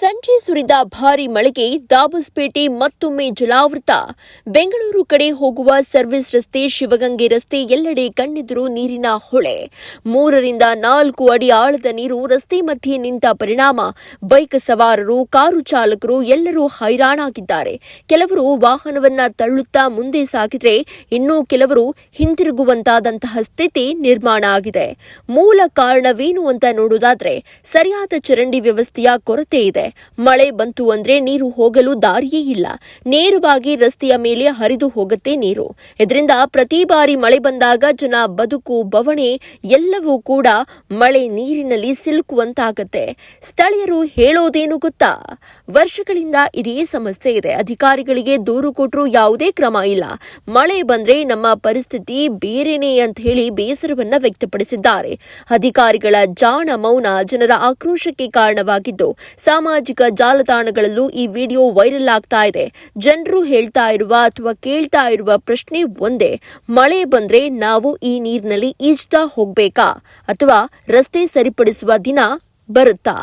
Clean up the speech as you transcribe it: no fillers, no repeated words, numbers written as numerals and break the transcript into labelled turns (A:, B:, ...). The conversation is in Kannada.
A: ಸಂಜೆ ಸುರಿದ ಭಾರೀ ಮಳೆಗೆ ದಾಬಸ್ಪೇಟೆ ಮತ್ತೊಮ್ಮೆ ಜಲಾವೃತ. ಬೆಂಗಳೂರು ಕಡೆ ಹೋಗುವ ಸರ್ವಿಸ್ ರಸ್ತೆ, ಶಿವಗಂಗೆ ರಸ್ತೆ ಎಲ್ಲೆಡೆ ಕಣ್ಣೆದುರು ನೀರಿನ ಹೊಳೆ. 3 ರಿಂದ 4 ಅಡಿ ಆಳದ ನೀರು ರಸ್ತೆ ಮಧ್ಯೆ ನಿಂತ ಪರಿಣಾಮ ಬೈಕ್ ಸವಾರರು, ಕಾರು ಚಾಲಕರು ಎಲ್ಲರೂ ಹೈರಾಣಾಗಿದ್ದಾರೆ. ಕೆಲವರು ವಾಹನವನ್ನ ತಳ್ಳುತ್ತಾ ಮುಂದೆ ಸಾಗಿದ್ರೆ, ಇನ್ನೂ ಕೆಲವರು ಹಿಂತಿರುಗುವಂತಾದಂತಹ ಸ್ಥಿತಿ ನಿರ್ಮಾಣ ಆಗಿದೆ. ಮೂಲ ಕಾರಣವೇನು ಅಂತ ನೋಡುವುದಾದ್ರೆ ಸರಿಯಾದ ಚರಂಡಿ ವ್ಯವಸ್ಥೆಯ ಕೊರತೆ ಇದೆ. ಮಳೆ ಬಂತು ಅಂದ್ರೆ ನೀರು ಹೋಗಲು ದಾರಿಯೇ ಇಲ್ಲ. ನೇರವಾಗಿ ರಸ್ತೆಯ ಮೇಲೆ ಹರಿದು ಹೋಗುತ್ತೆ ನೀರು. ಇದರಿಂದ ಪ್ರತಿ ಬಾರಿ ಮಳೆ ಬಂದಾಗ ಜನ ಬದುಕು, ಬವಣೆ ಎಲ್ಲವೂ ಕೂಡ ಮಳೆ ನೀರಿನಲ್ಲಿ ಸಿಲುಕುವಂತಾಗತ್ತೆ. ಸ್ಥಳೀಯರು ಹೇಳೋದೇನು ಗೊತ್ತಾ? ವರ್ಷಗಳಿಂದ ಇದೇ ಸಮಸ್ಯೆ ಇದೆ. ಅಧಿಕಾರಿಗಳಿಗೆ ದೂರು ಕೊಟ್ಟರೂ ಯಾವುದೇ ಕ್ರಮ ಇಲ್ಲ. ಮಳೆ ಬಂದ್ರೆ ನಮ್ಮ ಪರಿಸ್ಥಿತಿ ಬೇರೆನೇ ಅಂತ ಹೇಳಿ ಬೇಸರವನ್ನ ವ್ಯಕ್ತಪಡಿಸಿದ್ದಾರೆ. ಅಧಿಕಾರಿಗಳ ಜಾಣ ಮೌನ ಜನರ ಆಕ್ರೋಶಕ್ಕೆ ಕಾರಣವಾಗಿದ್ದು, ಸಾಮಾಜಿಕ ಜಾಲತಾಣಗಳಲ್ಲೂ ಈ ವಿಡಿಯೋ ವೈರಲ್ ಆಗ್ತಾ ಇದೆ. ಜನರು ಹೇಳ್ತಾ ಇರುವ ಅಥವಾ ಕೇಳ್ತಾ ಇರುವ ಪ್ರಶ್ನೆ ಒಂದೇ: ಮಳೆ ಬಂದ್ರೆ ನಾವು ಈ ನೀರಿನಲ್ಲಿ ಈಜ್ತಾ ಹೋಗ್ಬೇಕಾ ಅಥವಾ ರಸ್ತೆ ಸರಿಪಡಿಸುವ ದಿನ ಬರುತ್ತಾ?